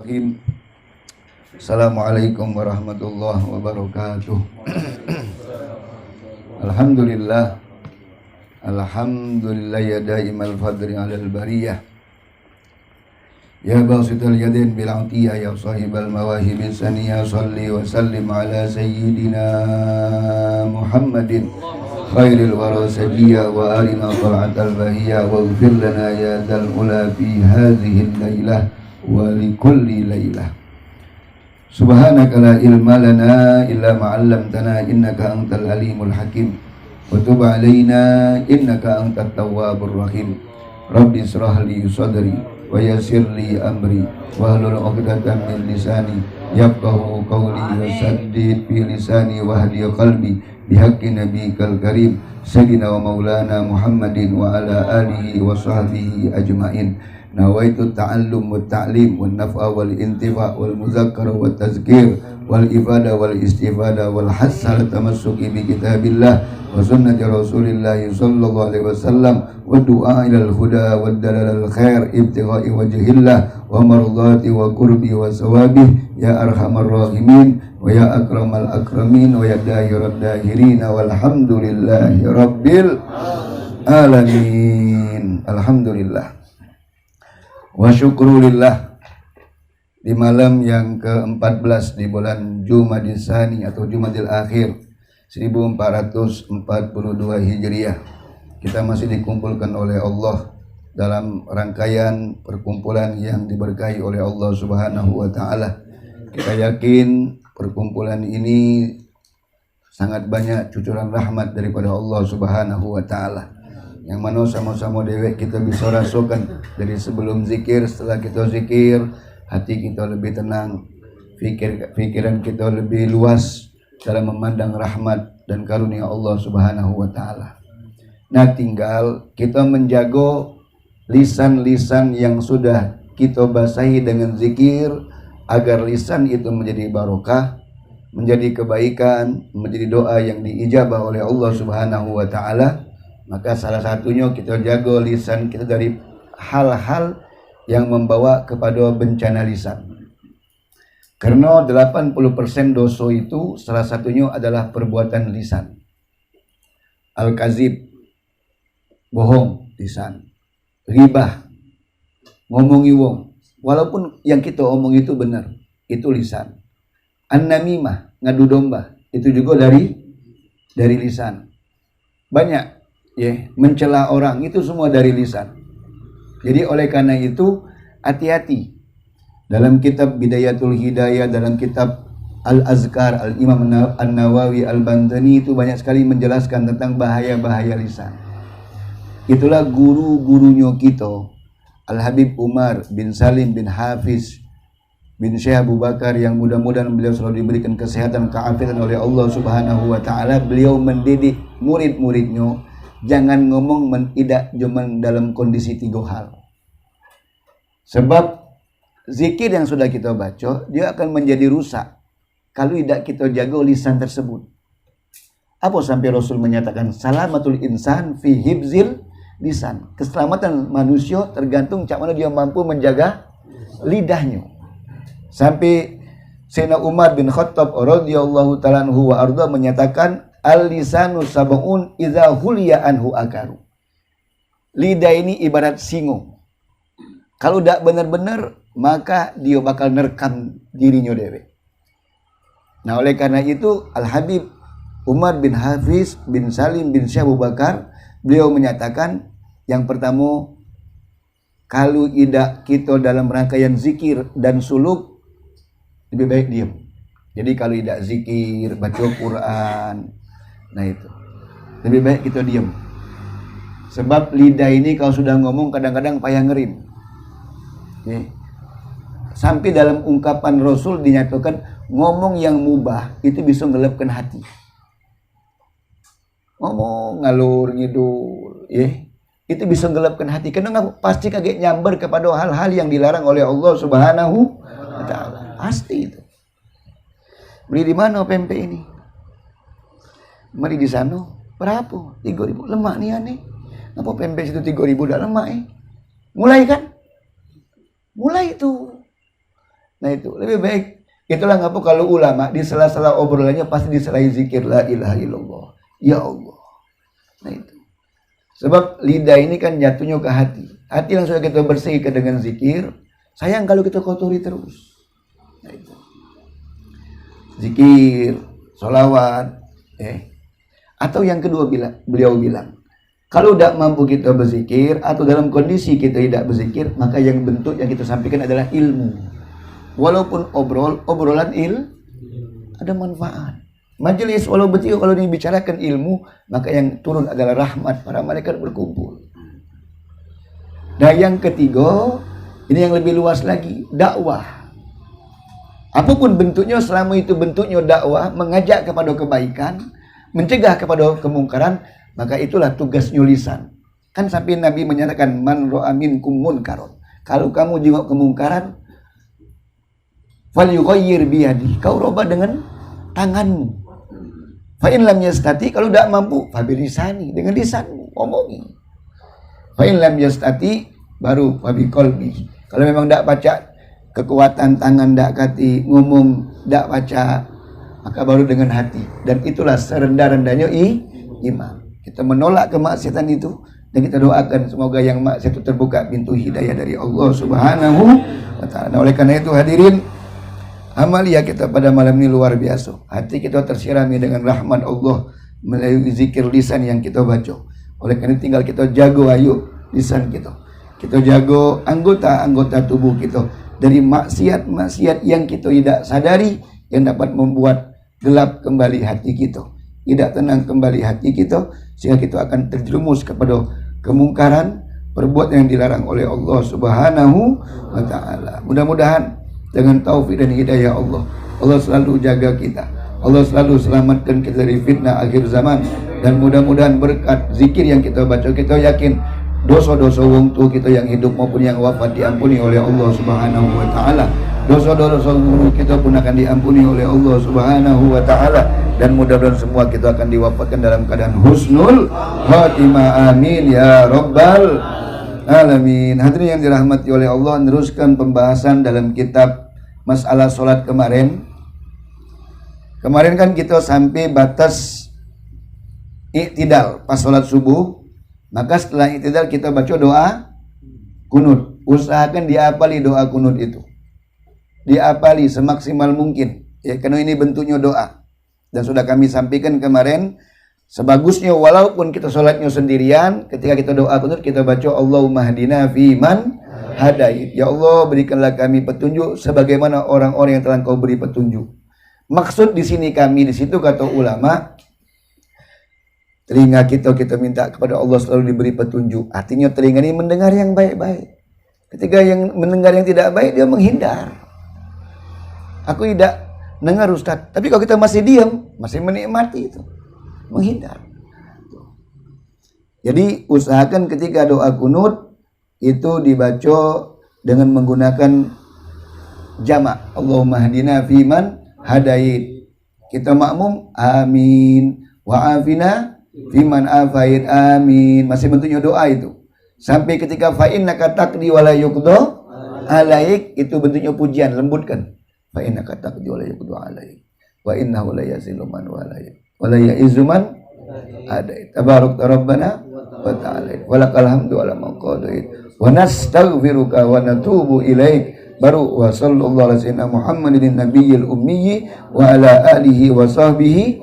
Assalamualaikum warahmatullahi wabarakatuh. Alhamdulillah. Alhamdulillah ya daimal fadri alal bariyah. Ya basital yadin bil atiyah ya sahibal mawahib saniyah salli wa sallim ala sayyidina Muhammadin khairil wara sajiyah wa arina ta'atal bahiyah wa ghfir lana ya dal ula fi hadhihi laylah wa li kulli laylah. Subhanaka la ilma lana illa ma 'allamtana innaka antal alimul hakim wa tub 'alaina innaka antat tawwabur rahim. Rabbi israh li sadri wa yassir li amri wa hlul 'uqdatam min lisani yafqahu qawli wa saddid fi lisani wa hdi qalbi bihaqqi nabiyikal karim sayyidina wa maulana Muhammadin wa ala alihi wa sahbihi ajmain. Nawaitu ta'allum wa ta'lim wa naf'a wal intifa' wal muzakkara wa tazkir wal ifada wal istifada wal hassal tamassuki bi kitabillah wa sunnati rasulillah sallallahu alaihi wasallam wa du'a ilal huda wa dalalal khair ibtigha'i wajhillah wa mardati wa qurbi wa sawabih ya arhamar rahimin wa ya akramal akramin wa ya dahirad dahirin walhamdulillahi rabbil alamin. Alhamdulillah wa syukrulillah. Di malam yang ke-14 di bulan Jumadil Tsani atau Jumadil Akhir 1442 Hijriah, kita masih dikumpulkan oleh Allah dalam rangkaian perkumpulan yang diberkahi oleh Allah Subhanahu wa taala. Kita yakin perkumpulan ini sangat banyak cucuran rahmat daripada Allah Subhanahu wa taala, yang mana sama-sama dewek kita bisa rasakan dari sebelum zikir, setelah kita zikir hati kita lebih tenang, pikiran kita lebih luas dalam memandang rahmat dan karunia Allah Subhanahu wa taala. Nah, tinggal kita menjaga lisan-lisan yang sudah kita basahi dengan zikir agar lisan itu menjadi barokah, menjadi kebaikan, menjadi doa yang diijabah oleh Allah Subhanahu wa taala. Maka salah satunya kita jaga lisan kita dari hal-hal yang membawa kepada bencana lisan. Karena 80% dosa itu salah satunya adalah perbuatan lisan. Al-kazib, bohong lisan. Ribah, ngomongi wong, walaupun yang kita omong itu benar, itu lisan. An-namimah, ngadu domba, itu juga dari lisan. Banyak mencela orang, itu semua dari lisan. Jadi oleh karena itu hati-hati. Dalam kitab Bidayatul Hidayah, dalam kitab Al-Azkar, Al-Imam An-Nawawi Al-Bantani itu banyak sekali menjelaskan tentang bahaya-bahaya lisan. Itulah guru-gurunya kita, Al-Habib Umar bin Salim bin Hafiz bin Syekh Abu Bakar, yang mudah-mudahan beliau selalu diberikan kesehatan, keafiatan oleh Allah Subhanahu wa taala. Beliau mendidik murid-muridnya jangan ngomong tidak cuma dalam kondisi 3 hal. Sebab zikir yang sudah kita baca, dia akan menjadi rusak kalau tidak kita jaga lisan tersebut. Apa sampai Rasul menyatakan salamatul insan fi hibzil lisan. Keselamatan manusia tergantung cak mana dia mampu menjaga lidahnya. Sampai Sayyidina Umar bin Khattab radhiyallahu ta'ala anhu wa arda menyatakan al-lisanu sab'un idza huliya anhu akaru. Lidah ini ibarat singo. Kalau tidak benar-benar, maka dia bakal nerkam dirinya dewe. Nah, oleh karena itu Al-Habib Umar bin Hafiz bin Salim bin Syekh Abu Bakar, beliau menyatakan yang pertama, kalau tidak kita dalam rangkaian zikir dan suluk, lebih baik diam. Jadi kalau tidak zikir, baca Quran, nah itu lebih baik kita diam. Sebab lidah ini kalau sudah ngomong kadang-kadang payah ngerim. Sampai dalam ungkapan Rasul dinyatakan ngomong yang mubah itu bisa ngelapkan hati. Ngomong ngalur ngidul, itu bisa ngelapkan hati. Karena pasti kaget nyamber kepada hal-hal yang dilarang oleh Allah Subhanahu wa taala. Pasti itu. Beli di mana pempek ini? Mari di sana. Berapa? 3.000. Lemak nih aneh. Apa pempek itu 3.000 dah lemak Mulai kan? Mulai itu. Nah itu lebih baik. Itulah ngapa kalau ulama di sela-sela obrolannya pasti disertai zikir la ilaha illallah. Ya Allah. Nah itu. Sebab lidah ini kan jatuhnya ke hati. Hati yang sudah kita bersihkan dengan zikir, sayang kalau kita kotori terus. Nah itu. Zikir, sholawat, atau yang kedua beliau bilang, kalau tidak mampu kita berzikir atau dalam kondisi kita tidak berzikir, maka yang bentuk yang kita sampaikan adalah ilmu. Walaupun obrolan ada manfaat. Majelis walau betul kalau dibicarakan ilmu, maka yang turun adalah rahmat, para malaikat berkumpul. Nah yang ketiga, ini yang lebih luas lagi, dakwah. Apapun bentuknya, selama itu bentuknya dakwah, mengajak kepada kebaikan, mencegah kepada kemungkaran, maka itulah tugasnya lisan. Kan sampai Nabi menyatakan, man ra'a minkum munkaron. Kalau kamu jenguk kemungkaran, falyughayyir biyadi, kau rubah dengan tanganmu. Fa in lam yastati, kalau tidak mampu, fa bilisani, dengan lisanmu omongi. Fa in lam yastati, baru fa biqalbi. Kalau memang tidak baca, kekuatan tangan tidak kati, ngomong tidak baca, maka baru dengan hati. Dan itulah serendah-rendahnya iman. Kita menolak kemaksiatan itu, dan kita doakan semoga yang maksiat itu terbuka pintu hidayah dari Allah Subhanahu wa ta'ala. Nah, oleh karena itu hadirin, amalia kita pada malam ini luar biasa. Hati kita tersirami dengan rahmat Allah melalui zikir lisan yang kita baca. Oleh karena itu tinggal kita jago ayo lisan kita. Kita jago anggota-anggota tubuh kita dari maksiat-maksiat yang kita tidak sadari, yang dapat membuat gelap kembali hati kita, tidak tenang kembali hati kita, sehingga kita akan terjerumus kepada kemungkaran, perbuatan yang dilarang oleh Allah Subhanahu wa ta'ala. Mudah-mudahan dengan taufik dan hidayah Allah, Allah selalu jaga kita, Allah selalu selamatkan kita dari fitnah akhir zaman. Dan mudah-mudahan berkat zikir yang kita baca, kita yakin dosa-dosa wong tua kita yang hidup maupun yang wafat diampuni oleh Allah Subhanahu wa ta'ala. Dosa-dosa guru kita pun akan diampuni oleh Allah Subhanahu wa ta'ala. Dan mudah-mudahan semua kita akan diwafatkan dalam keadaan husnul khatimah, amin ya rabbal alamin. Hadirin yang dirahmati oleh Allah, meneruskan pembahasan dalam kitab masalah sholat kemarin. Kemarin kan kita sampai batas iktidal pas sholat subuh. Maka setelah iktidal kita baca doa kunut. Usahakan diapali doa kunut itu, diapali semaksimal mungkin ya, karena ini bentuknya doa. Dan sudah kami sampaikan kemarin, sebagusnya walaupun kita sholatnya sendirian, ketika kita doa kunut kita baca Allahumma hadina fi man hadait. Ya Allah, berikanlah kami petunjuk sebagaimana orang-orang yang telah Kau beri petunjuk. Maksud di sini kami, di situ kata ulama, telinga kita minta kepada Allah selalu diberi petunjuk. Artinya telinga ini mendengar yang baik-baik. Ketika yang mendengar yang tidak baik, dia menghindar. Aku tidak dengar Ustaz, tapi kalau kita masih diam, masih menikmati itu, menghindar. Jadi usahakan ketika doa kunut itu dibaca dengan menggunakan jamak. Allahumma hadina fiman hadait. Kita makmum amin, wa afina fiman afait, amin. Masih bentuknya doa itu. Sampai ketika fa innaka taqdi wa la yuqda alaik, itu bentuknya pujian, lembutkan. Fa innaka taqdi wa la yuqda alaik wa innahu la yazillu man wa la ya'izzu man adait. Tabarak rabbana wa ta'ala wa lakal hamdu ala ma qadait wa nastaghfiruka wa natubu ilaik. Baru wa sallallahu ala sayyidina Muhammadin nabiyil ummi wa ala alihi wa sahbihi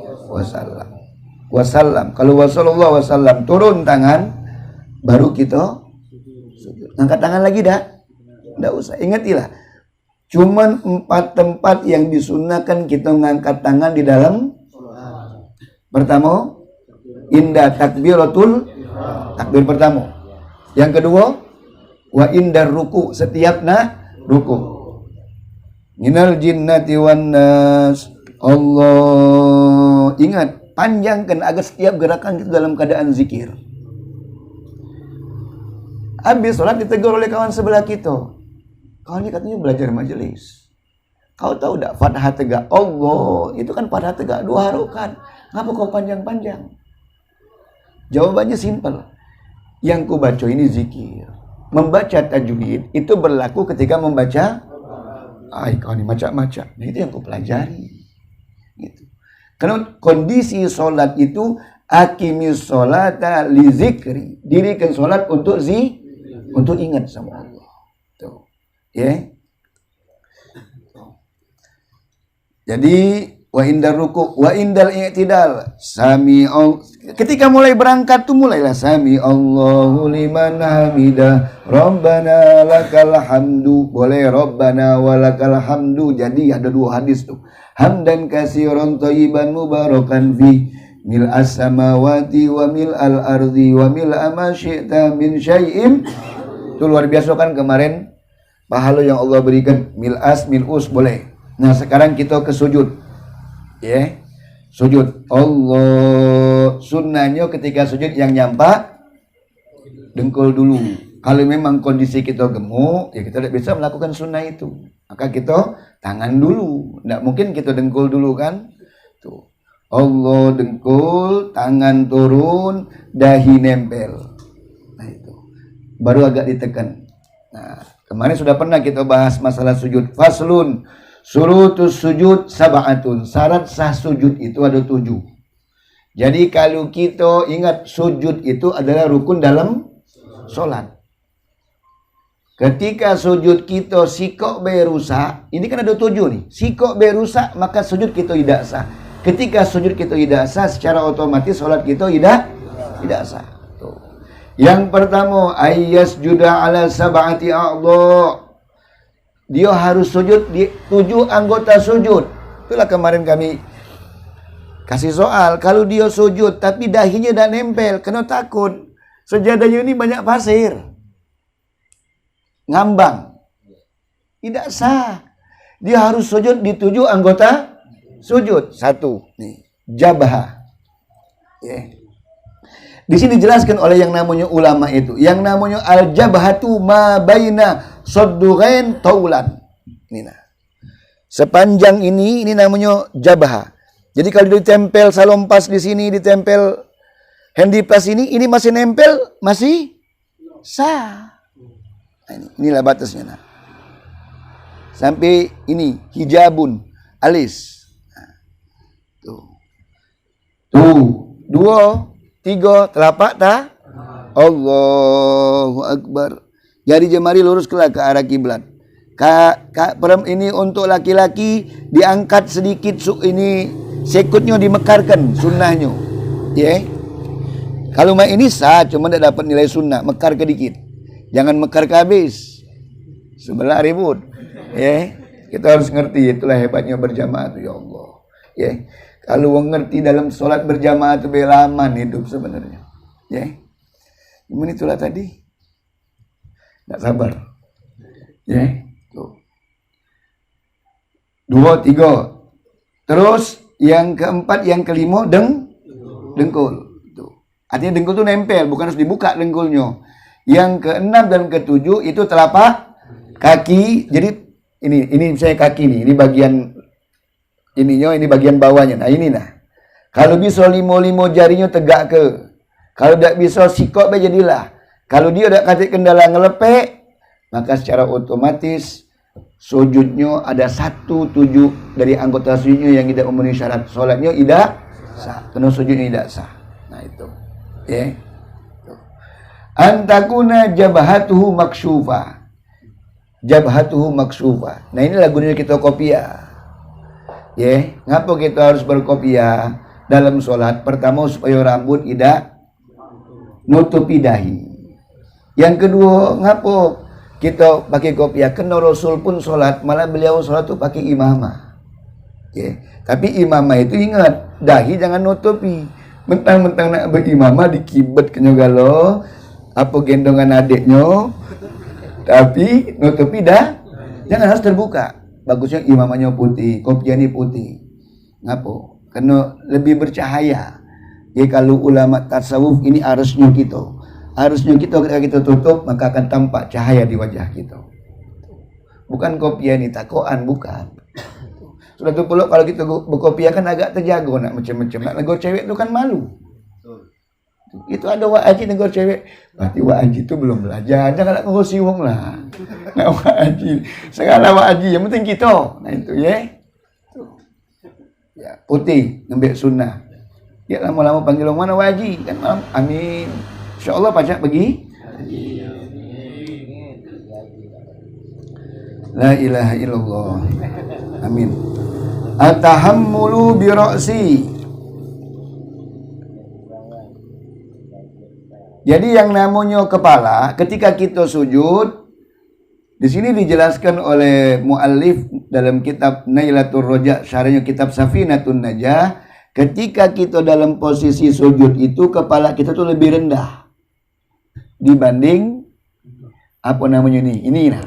wasallam. Kalau wa sallallahu wasallam turun tangan, baru kita sujud. Angkat tangan lagi dah? Tidak usah. Ingatilah, cuman 4 tempat yang disunahkan kita mengangkat tangan di dalam. Pertama, inda takbiratul, takbir pertama. Yang kedua, wa indar ruku, setiap ruku. Minal jinnati wan nas. Allah, ingat, panjangkan agar setiap gerakan kita dalam keadaan zikir. Habis sholat ditegur oleh kawan sebelah kita, kau ini katanya belajar majelis, kau tahu tak Fathah tegak Allah itu kan Fathah tegak 2 harokat, ngapa kau panjang-panjang? Jawabannya simpel, yang ku baca ini zikir. Membaca tajwid itu berlaku ketika membaca Ay, kau ini macam-macam. Nah, itu yang kau pelajari. Gitu. Karena kondisi sholat itu aqimis sholata li zikri. Dirikan sholat untuk ingat sama Allah. Tuh. Ya. Jadi wa indar ruku wa indal i'tidal ketika mulai berangkat tuh mulailah sami Allahu liman hamidah rabbana lakal hamdu, boleh rabbana walakal hamdu. Jadi ada dua hadis tuh, hamdan katsiran thayyiban mubarakan fi mil'as samawati wa mil'al ardi wa mil'a ma syi'ta min syai'in. Itu luar biasa kan kemarin pahala yang Allah berikan, mil'us boleh. Nah sekarang kita ke sujud. Ya, sujud. Allah sunnahnya ketika sujud yang nyampak dengkul dulu. Kalau memang kondisi kita gemuk, ya kita tidak bisa melakukan sunnah itu. Maka kita tangan dulu. Tidak mungkin kita dengkul dulu kan. Tuh. Allah dengkul, tangan turun, dahi nempel. Nah itu. Baru agak ditekan. Nah, kemarin sudah pernah kita bahas masalah sujud. Faslun. Surutus sujud sab'atun. Syarat sah sujud itu ada 7. Jadi kalau kita ingat sujud itu adalah rukun dalam sholat. Ketika sujud kita sikok berusak, ini kan ada 7 nih. Sikok berusak maka sujud kita tidak sah. Ketika sujud kita tidak sah, secara otomatis sholat kita tidak sah. Tuh. Yang pertama, ayyas juda ala sab'ati a'dha. Dia harus sujud di 7 anggota sujud. Itulah kemarin kami kasih soal. Kalau dia sujud tapi dahinya tidak nempel, kena takut. Sejadahnya ini banyak pasir. Ngambang. Tidak sah. Dia harus sujud di 7 anggota sujud. 1. Nih, jabah. Yeah. Di sini dijelaskan oleh yang namanya ulama itu. Yang namanya al-jabhatu ma baina saddughain taulan. Ini nah. Sepanjang ini namanya jabha. Jadi kalau ditempel salompas di sini, ditempel handipas ini masih nempel, masih sah. Nah, inilah batasnya. Nah. Sampai ini hijabun alis. Nah. Tuh. 2, 3 telapak tak? Allahu Akbar. Jari jemari lurus ke arah kiblat. Ini untuk laki-laki diangkat sedikit ini sekutnya dimekarkan sunnahnya. Ya. Kalau mah ini sah, cuma tidak dapat nilai sunnah, mekar ke dikit. Jangan mekar ke habis. Sebelah ribut. Ya. Kita harus ngerti, itulah hebatnya berjamaah itu ya Allah. Ya. Kalau ngerti dalam sholat berjamaah itu belaman hidup sebenarnya. Ya. Gimana itulah tadi? Nggak sabar. Ya. Tuh. 2, 3. Terus yang keempat, yang kelima dengkul. Tuh. Artinya dengkul itu nempel, bukan harus dibuka dengkulnya. Yang keenam dan ketujuh itu telapak kaki. Jadi ini saya kaki nih, ini bagian ininya, ini bagian bawahnya. Nah ini nah. Kalau bisa limo jarinya tegak ke. Kalau tidak bisa sikok jadilah. Kalau dia ada kata kendala ngelepek, maka secara otomatis sujudnya ada 1/7 dari anggota sujudnya yang tidak memenuhi syarat. Sholatnya tidak sah. Karena sujudnya tidak sah. Nah itu. Ya. Antakuna jabhatuhu maksyufa. Jabhatuhu maksyufa. Nah ini lagunya kita kopiah. Ya, ngapa kita harus berkopiah dalam sholat? Pertama supaya rambut tidak nutupi dahi. Yang kedua, ngapa kita pakai kopiah? Karena Rasul pun sholat, malah beliau sholat tuh pakai imamah. Ya, tapi imamah itu ingat, dahi jangan nutupi. Mentang-mentang nak berimamah dikibet kenyogalo, apa gendongan adiknya, tapi nutupi dah, jangan harus terbuka. Bagusnya imamahnya putih, kopiahnya putih. Ngapa? Karena lebih bercahaya. Ya kalau ulama tasawuf ini harusnya kita. Harusnya kita ketika kita tutup maka akan tampak cahaya di wajah kita. Bukan kopiah ini takoan, bukan. Sudah tu pula kalau kita berkopiah kan agak terjaga nak macam-macam. Nak nego cewek tu kan malu. Itu ada Wak Haji negor cewek. Berarti Wak Haji itu belum belajar. Janganlah ngurusi wong lah. Nah Wak Haji. Segala Wak Haji. Yang penting kita. Nah itu ya. Ya putih. Ngambil sunnah. Ya lama-lama panggil orang mana Wak Haji. Kan malam. Amin. InsyaAllah pacak pergi. La ilaha illallah. Amin. Atahammulu bi ra'si. Jadi yang namanya kepala ketika kita sujud, di sini dijelaskan oleh muallif dalam kitab Nailatul Roja, syarahnya kitab Safinatun Najah, ketika kita dalam posisi sujud itu kepala kita tuh lebih rendah dibanding apa namanya ini nah.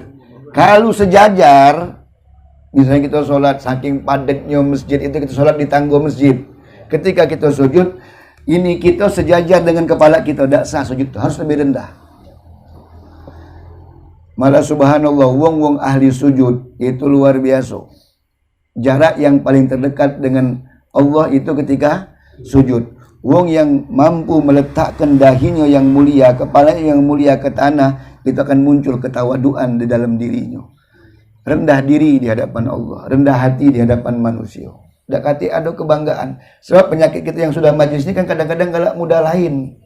Kalau sejajar, misalnya kita sholat saking padatnya masjid itu kita sholat di tangga masjid, ketika kita sujud ini kita sejajar dengan kepala kita, tidak sah sujud itu, harus lebih rendah. Malah subhanallah, wong ahli sujud itu luar biasa. Jarak yang paling terdekat dengan Allah itu ketika sujud. Wong yang mampu meletakkan dahinya yang mulia, kepalanya yang mulia ke tanah, itu akan muncul ketawaduan di dalam dirinya. Rendah diri di hadapan Allah, rendah hati di hadapan manusia. Tak kata ada kebanggaan. Sebab penyakit kita yang sudah majlis ini kan kadang-kadang galak muda lain.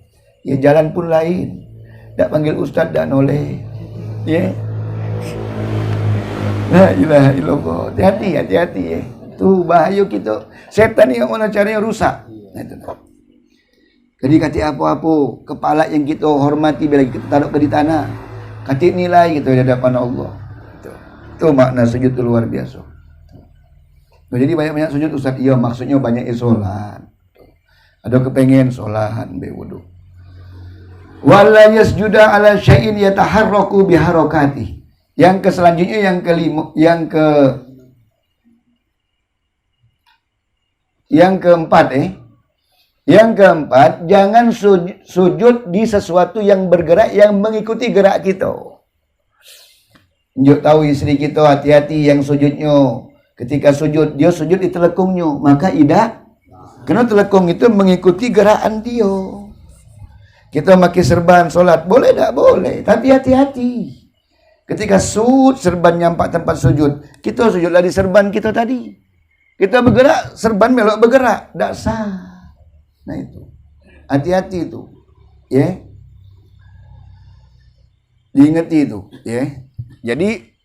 Ya jalan pun lain. Tak panggil ustaz tak noleh. Ya. La ilaha illallah. Hati-hati ya. Tu bahaya kita. Setan ni yang mana caranya rusak. Nah, itu. Jadi kata apa-apa, kepala yang kita hormati bila kita taruh ke di tanah. Kata nilai kita di hadapan Allah. Itu makna sujud itu luar biasa. Jadi banyak-banyak sujud Ustaz. Iya maksudnya banyak solat. Ada kepengen solat bewudu. Wala yasjuda ala syai'in yataharraku biharakati. Yang selanjutnya yang kelima, yang keempat Yang keempat, jangan sujud di sesuatu yang bergerak yang mengikuti gerak kita. Tunjuk tahu istri kita hati-hati yang sujudnya. Ketika sujud, dia sujud di telekungnya. Maka tidak. Karena telekung itu mengikuti gerakan dia. Kita pakai serban solat. Boleh tak? Boleh. Tapi hati-hati. Ketika serban nyampak tempat sujud. Kita sujudlah di serban kita tadi. Kita bergerak, serban melok bergerak. Tak sah. Nah itu. Hati-hati itu. Ya. Diingati itu. Ya. Jadi,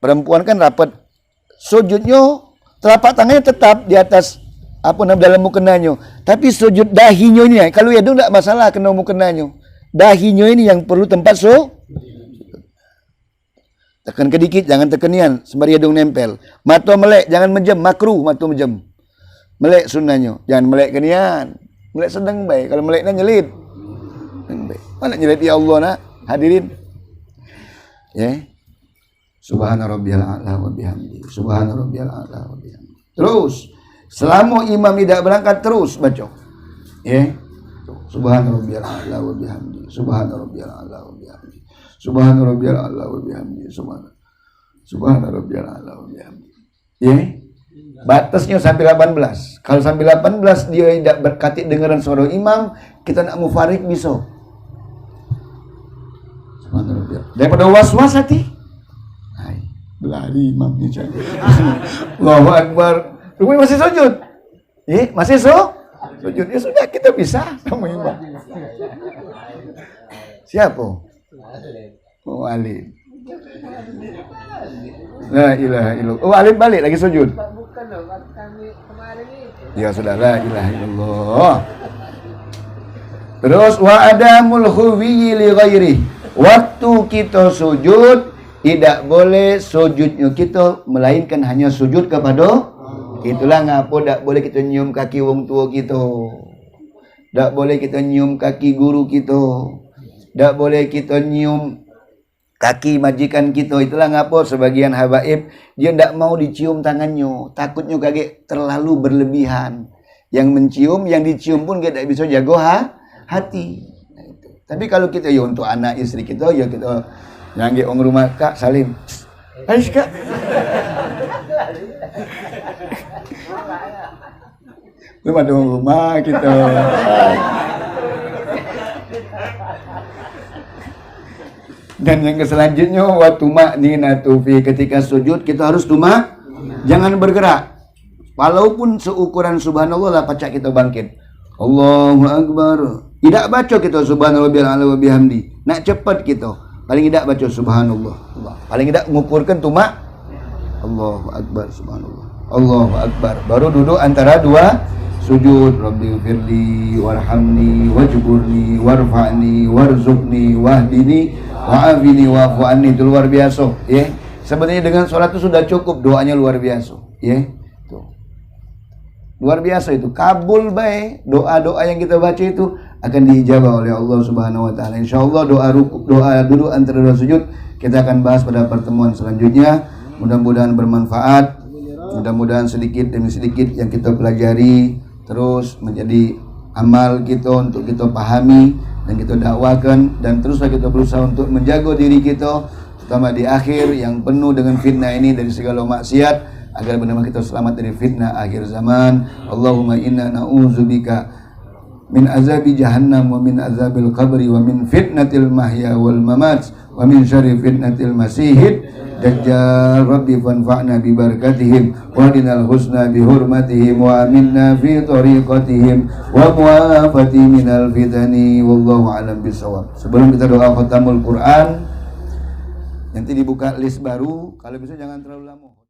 perempuan kan rapat. Sujudnya telapak tangannya tetap di atas dalam mukenanya, tapi sujud dahinya ini kalau ya tidak masalah kena mukenanya, dahinya ini yang perlu tempat tekan kedikit, jangan tekenian sembari hidung nempel, mata melek jangan menjem, makruh mata menjem, melek sunnahnya, jangan melek kenian, melek sedang baik, kalau meleknya nyelit, mana nyelit ya Allah nak hadirin, ya. Subhana rabbiyal a'la wa bihamdi. Subhana rabbiyal a'la wa bihamdi. Terus selama imam tidak berangkat terus baca. Ya. Subhana rabbiyal a'la wa bihamdi. Subhana rabbiyal a'la wa bihamdi. Subhana rabbiyal a'la wa bihamdi. Subhana rabbiyal a'la wa bihamdi. Ya. Batasnya sampai 18. Kalau sampai 18 dia tidak berkati dengaran suara imam, kita nak mufarik bisa. Subhana rabbiyal. Daripada was-was hati. Lari imam ni cakap. Allahu Akbar. Rukun masih sujud. Masih sujud. Ya sudah kita pisah sama imam. Siapa? Oh Alim. La ilaha illallah. Oh Alim balik lagi sujud. Bukan dong, kami kemarin itu. Ya sudah la ilaha illallah. Terus wa adamul khuwi li ghairi. Waktu kita sujud tidak boleh sujudnya kita melainkan hanya sujud kepada itulah ngapa tak boleh kita nyium kaki wong tua kita, tak boleh kita nyium kaki guru kita, tak boleh kita nyium kaki majikan kita. Itulah ngapa sebagian habaib dia tak mau dicium tangannya, takutnya kaget terlalu berlebihan. Yang mencium, yang dicium pun kita tak bisa jaga hati. Tapi kalau kita ya untuk anak istri kita ya kita yang orang rumah Kak Salim. Ayo Kak. Belum ada orang rumah kita. Dan yang selanjutnya wa tuma'ninatu fi, ketika sujud kita harus jangan bergerak. Walaupun seukuran subhanallah lah pacak kita bangkit. Allahu akbar. Tidak baca kita subhanallah wa bihamdi. Nak cepat kita. Paling tidak baca subhanallah. Paling tidak mengukurkan Allahu akbar subhanallah. Allahu akbar. Baru duduk antara dua sujud. Rabbi firli warhamni wajburni warfa'ni warzuqni wahdini wa'afini wa'fu anni. Itu luar biasa, ya. Sebenarnya dengan sholat itu sudah cukup, doanya luar biasa, ya. Tuh. Luar biasa itu, kabul baik. Doa-doa yang kita baca itu akan diijabah oleh Allah Subhanahu wa taala. Insyaallah doa duduk antara dua sujud kita akan bahas pada pertemuan selanjutnya. Mudah-mudahan bermanfaat. Mudah-mudahan sedikit demi sedikit yang kita pelajari terus menjadi amal kita untuk kita pahami dan kita dakwakan, dan teruslah kita berusaha untuk menjaga diri kita terutama di akhir yang penuh dengan fitnah ini dari segala maksiat, agar benar-benar kita selamat dari fitnah akhir zaman. Allahumma inna na'udzubika min azabi jahannam wa min azabil qabri wa min fitnatil mahya wal mamat wa min syarri fitnatil masihid dajjal. Rabbi fanfa'na bi barakatihim wa dinal husna bi hurmatihim wa aminna fi tariqatihim wa muafati minal fitani wallahu alam bisawab. Sebelum kita doa khatamul Quran, nanti dibuka list baru, kalau bisa jangan terlalu lama.